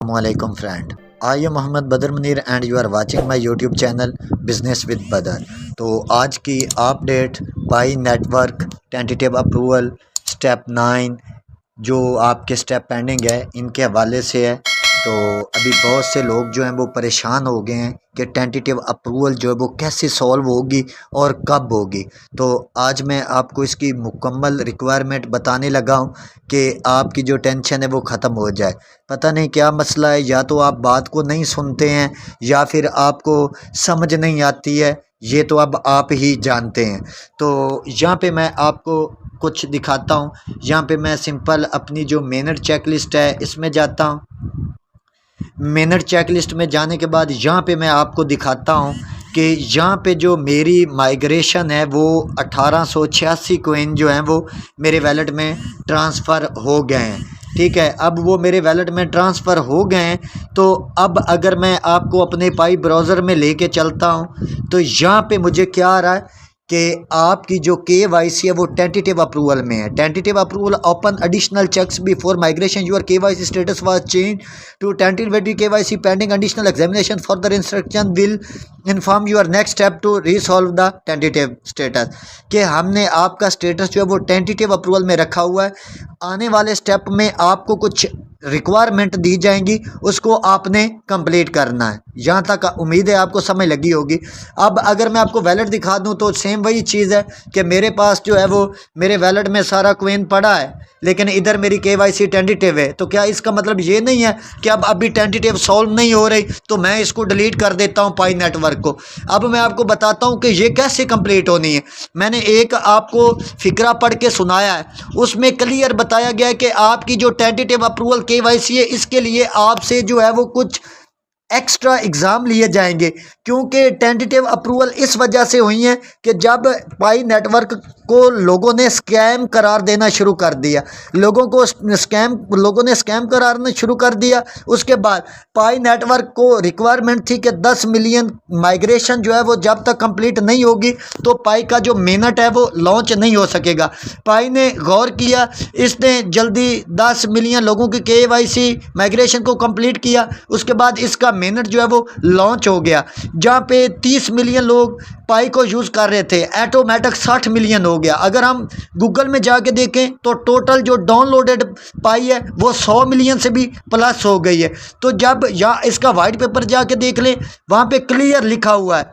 Assalamualaikum friend. I am Mohammed Badr Munir and you are watching my YouTube channel Business with Badr। तो आज की update पाई network tentative approval step 9 जो आपके step pending है इनके हवाले से है। तो अभी बहुत से लोग जो हैं वो परेशान हो गए हैं कि टेंटेटिव अप्रूवल जो है वो कैसे सॉल्व होगी और कब होगी। तो आज मैं आपको इसकी मुकम्मल रिक्वायरमेंट बताने लगा हूँ कि आपकी जो टेंशन है वो ख़त्म हो जाए। पता नहीं क्या मसला है, या तो आप बात को नहीं सुनते हैं या फिर आपको समझ नहीं आती है, ये तो अब आप ही जानते हैं। तो यहाँ पे मैं आपको कुछ दिखाता हूँ। यहाँ पे मैं सिंपल अपनी जो मिनट चेकलिस्ट है इसमें जाता हूँ। मिनट चेकलिस्ट में जाने के बाद यहाँ पे मैं आपको दिखाता हूँ कि यहाँ पे जो मेरी माइग्रेशन है वो 1886 कोइन जो हैं वो मेरे वैलेट में ट्रांसफ़र हो गए हैं। ठीक है, अब वो मेरे वैलेट में ट्रांसफ़र हो गए हैं। तो अब अगर मैं आपको अपने पाई ब्राउज़र में लेके चलता हूँ तो यहाँ पे मुझे क्या आ रहा है कि आपकी जो KYC है वो टेंटेटिव अप्रूवल में है। Tentative approval open additional checks before migration your KYC status was change to tentative KYC pending additional examination further instruction will inform your next step to resolve the tentative status. कि हमने आपका status जो है वो tentative approval में रखा हुआ है। आने वाले स्टेप में आपको कुछ रिक्वायरमेंट दी जाएंगी, उसको आपने कंप्लीट करना है। यहाँ तक उम्मीद है आपको समझ लगी होगी। अब अगर मैं आपको वैलेट दिखा दूँ तो सेम वही चीज़ है कि मेरे पास जो है वो मेरे वैलेट में सारा क्वेन पड़ा है, लेकिन इधर मेरी KYC टेंटेटिव है। तो क्या इसका मतलब ये नहीं है कि अब अभी टेंटेटिव सॉल्व नहीं हो रही तो मैं इसको डिलीट कर देता हूँ पाई नेटवर्क को। अब मैं आपको बताता हूँ कि ये कैसे कंप्लीट होनी है। मैंने एक आपको फिक्रा पढ़ के सुनाया है, उसमें क्लियर बताया गया है कि आपकी जो टेंटेटिव अप्रूवल KYC है इसके लिए आपसे जो है वो कुछ एक्स्ट्रा एग्ज़ाम लिए जाएंगे। क्योंकि टेंटेटिव अप्रूवल इस वजह से हुई है कि जब पाई नेटवर्क को लोगों ने स्कैम करार देना शुरू कर दिया, लोगों ने स्कैम करारना शुरू कर दिया। उसके बाद पाई नेटवर्क को रिक्वायरमेंट थी कि 10 मिलियन माइग्रेशन जो है वो जब तक कंप्लीट नहीं होगी तो पाई का जो मिनट है वो लॉन्च नहीं हो सकेगा। पाई ने गौर किया, इसने जल्दी 10 मिलियन लोगों की KYC माइग्रेशन को कंप्लीट किया। उसके बाद इसका मिनट जो है वो लॉन्च हो गया। जहाँ पे 30 मिलियन लोग पाई को यूज़ कर रहे थे, ऑटोमेटिक 60 मिलियन हो गया। अगर हम गूगल में जाके देखें तो टोटल जो डाउनलोडेड पाई है वो 100 मिलियन से भी प्लस हो गई है। तो जब या इसका वाइट पेपर जाके देख लें, वहाँ पे क्लियर लिखा हुआ है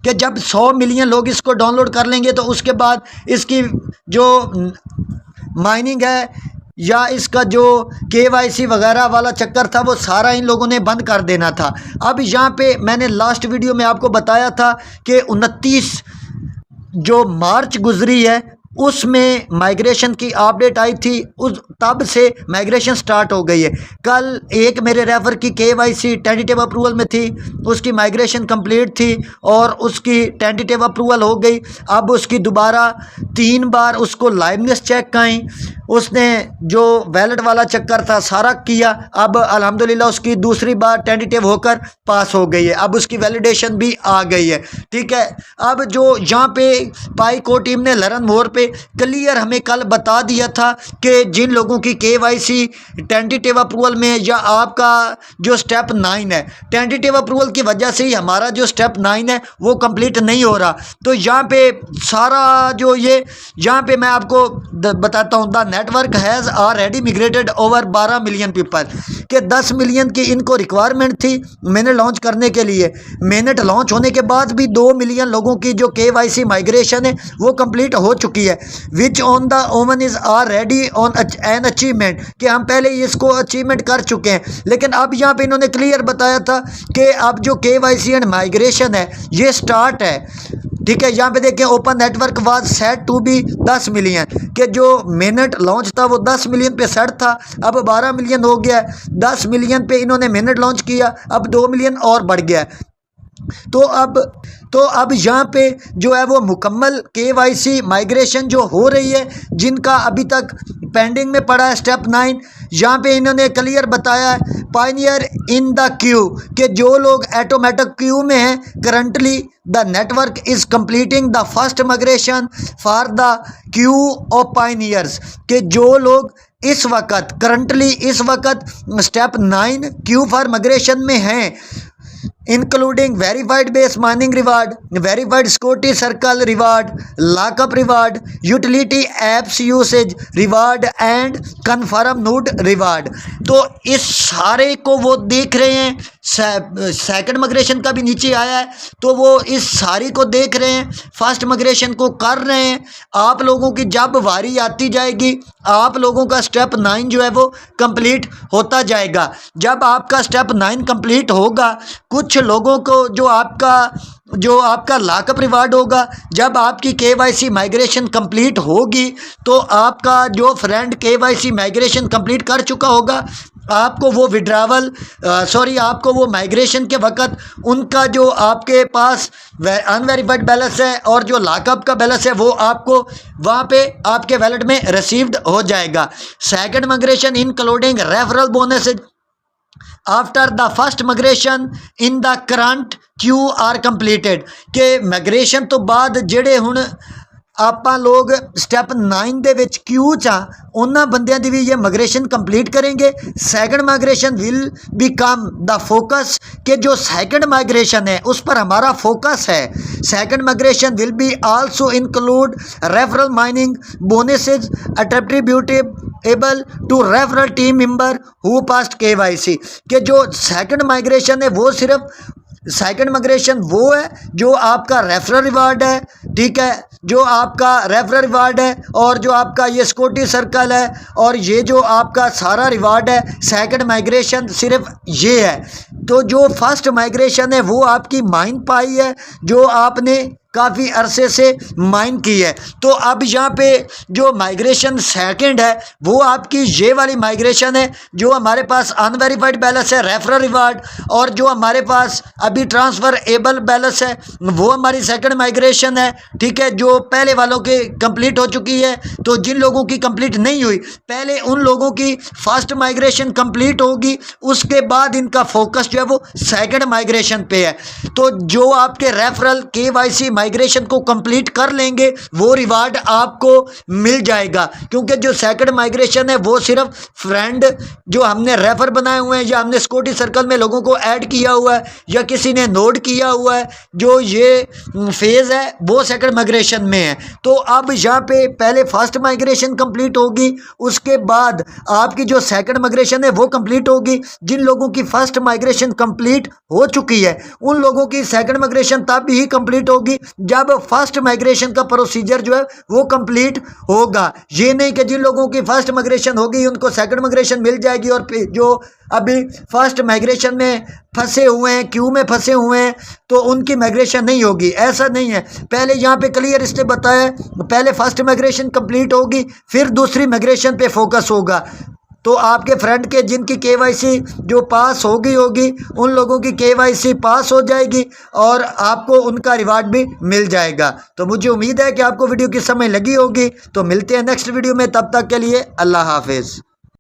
कि जब 100 मिलियन लोग इसको डाउनलोड कर लेंगे तो उसके बाद इसकी जो माइनिंग है या इसका जो KYC वगैरह वाला चक्कर था वो सारा इन लोगों ने बंद कर देना था। अब यहाँ पे मैंने लास्ट वीडियो में आपको बताया था कि 29 जो मार्च गुजरी है उसमें माइग्रेशन की अपडेट आई थी, उस तब से माइग्रेशन स्टार्ट हो गई है। कल एक मेरे रेफर की KYC टेंटेटिव अप्रूवल में थी, उसकी माइग्रेशन कंप्लीट थी और उसकी टेंटेटिव अप्रूवल हो गई। अब उसकी दोबारा 3 बार उसको लाइवनेस चेक आई, उसने जो वैलेट वाला चक्कर था सारा किया। अब अल्हम्दुलिल्लाह उसकी दूसरी बार टेंटेटिव होकर पास हो गई है। अब उसकी वैलिडेशन भी आ गई है। ठीक है, अब जो यहाँ पे पाई को टीम ने लरन मोर पे क्लियर हमें कल बता दिया था कि जिन लोगों की KYC टेंटेटिव अप्रूवल में या आपका जो स्टेप 9 है, टेंटेटिव अप्रूवल की वजह से ही हमारा जो स्टेप 9 है वो कंप्लीट नहीं हो रहा। तो यहाँ पे सारा जो ये यहाँ पे मैं आपको बताता हूँ, the network has already migrated over 12 million people के 10 मिलियन की इनको रिक्वायरमेंट थी मैंने लॉन्च करने के लिए। मिनट लॉन्च होने के बाद भी 2 मिलियन लोगों की जो KYC माइग्रेशन है वो कंप्लीट हो चुकी है। विच ऑन द ओमन is already on an achievement, कि हम पहले इसको अचीवमेंट कर चुके हैं। लेकिन अब यहाँ पे इन्होंने क्लियर बताया था कि अब जो KYC एंड माइग्रेशन है ये स्टार्ट है। ठीक है, यहाँ पे देखें open network was set to be 10 million, के जो मिनट लॉन्च था वो 10 मिलियन पे सेट था, अब 12 मिलियन हो गया। 10 मिलियन पे इन्होंने मिनट लॉन्च किया, अब 2 मिलियन और बढ़ गया। तो अब यहाँ पे जो है वो मुकम्मल KYC माइग्रेशन जो हो रही है, जिनका अभी तक पेंडिंग में पड़ा है स्टेप 9, यहाँ पे इन्होंने क्लियर बताया है पायनियर इन द क्यू, कि जो लोग ऑटोमेटिक क्यू में हैं currently the network is completing the first migration for the Q of pioneers, के जो लोग इस वक्त करंटली इस वक्त स्टेप 9 क्यू फॉर माइग्रेशन में हैं, including verified base mining reward, verified security circle reward, lockup reward, utility apps usage reward and confirm node reward. तो इस सारे को वो देख रहे हैं, सेकंड माइग्रेशन का भी नीचे आया है तो वो इस सारी को देख रहे हैं, फर्स्ट माइग्रेशन को कर रहे हैं। आप लोगों की जब वारी आती जाएगी, आप लोगों का स्टेप 9 जो है वो कंप्लीट होता जाएगा। जब आपका स्टेप 9 कंप्लीट होगा, कुछ लोगों को जो आपका लॉकअप रिवार्ड होगा, जब आपकी KYC माइग्रेशन कंप्लीट होगी तो आपका जो फ्रेंड KYC माइग्रेशन कंप्लीट कर चुका होगा, आपको वो विड्रावल आपको वो माइग्रेशन के वक्त उनका जो आपके पास अनवेरीफाइड बैलेंस है और जो लॉकअप का बैलेंस है वो आपको वहाँ पे आपके वैलेट में रिसीव्ड हो जाएगा। Second migration including referral bonuses after the first migration in the current Q R completed. के माइग्रेशन तो बाद ਜਿਹੜੇ ਹੁਣ ਆਪਾਂ लोग स्टैप 9 ਦੇ ਵਿੱਚ क्यू चा उन्होंने बंदियां दी भी ये माइग्रेशन कंप्लीट करेंगे। Second migration will become the focus, के जो सेकंड माइग्रेशन है उस पर हमारा फोकस है। Second migration will be also include referral mining bonuses attributable to referral team member who passed KYC। के जो सेकंड माइग्रेशन है वो सिर्फ सेकंड माइग्रेशन वो है जो आपका रेफरल रिवार्ड है, ठीक है, जो आपका रेफरल रिवार्ड है और जो आपका ये सिक्योरिटी सर्कल है और ये जो आपका सारा रिवार्ड है, सेकंड माइग्रेशन सिर्फ ये है। तो जो फर्स्ट माइग्रेशन है वो आपकी माइन पाई है, जो आपने काफ़ी अरसे से माइन की है। तो अब यहाँ पे जो माइग्रेशन सेकंड है वो आपकी ये वाली माइग्रेशन है, जो हमारे पास अनवेरीफाइड बैलेंस है, रेफरल रिवार्ड, और जो हमारे पास अभी ट्रांसफ़र एबल बैलेंस है वो हमारी सेकंड माइग्रेशन है, ठीक है, जो पहले वालों के कंप्लीट हो चुकी है। तो जिन लोगों की कंप्लीट नहीं हुई, पहले उन लोगों की फर्स्ट माइग्रेशन कंप्लीट होगी, उसके बाद इनका फोकस जो है वो सेकंड माइग्रेशन पे है। तो जो आपके रेफरल KYC माइग्रेशन को कंप्लीट कर लेंगे वो रिवार्ड आपको मिल जाएगा, क्योंकि जो सेकंड माइग्रेशन है वो सिर्फ फ्रेंड जो हमने रेफर बनाए हुए हैं या हमने सिक्योरिटी सर्कल में लोगों को ऐड किया हुआ है या किसी ने नोड किया हुआ है, जो ये फेज़ है वो सेकंड माइग्रेशन में है। तो अब यहाँ पे पहले फर्स्ट माइग्रेशन कंप्लीट होगी, उसके बाद आपकी जो सेकंड माइग्रेशन है वो कंप्लीट होगी। जिन लोगों की फर्स्ट माइग्रेशन कंप्लीट हो चुकी है उन लोगों की सेकंड माइग्रेशन तब ही कंप्लीट होगी जब फर्स्ट माइग्रेशन का प्रोसीजर जो है वो कंप्लीट होगा। ये नहीं कि जिन लोगों की फर्स्ट माइग्रेशन होगी उनको सेकंड माइग्रेशन मिल जाएगी और जो अभी फर्स्ट माइग्रेशन में फंसे हुए हैं, क्यू में फंसे हुए हैं, तो उनकी माइग्रेशन नहीं होगी। ऐसा नहीं है, पहले यहाँ पे क्लियर इसने बताया, पहले फर्स्ट माइग्रेशन कंप्लीट होगी फिर दूसरी माइग्रेशन पे फोकस होगा। तो आपके फ्रेंड के जिनकी KYC जो पास होगी उन लोगों की KYC पास हो जाएगी और आपको उनका रिवार्ड भी मिल जाएगा। तो मुझे उम्मीद है कि आपको वीडियो की समझ लगी होगी। तो मिलते हैं नेक्स्ट वीडियो में, तब तक के लिए अल्लाह हाफिज़।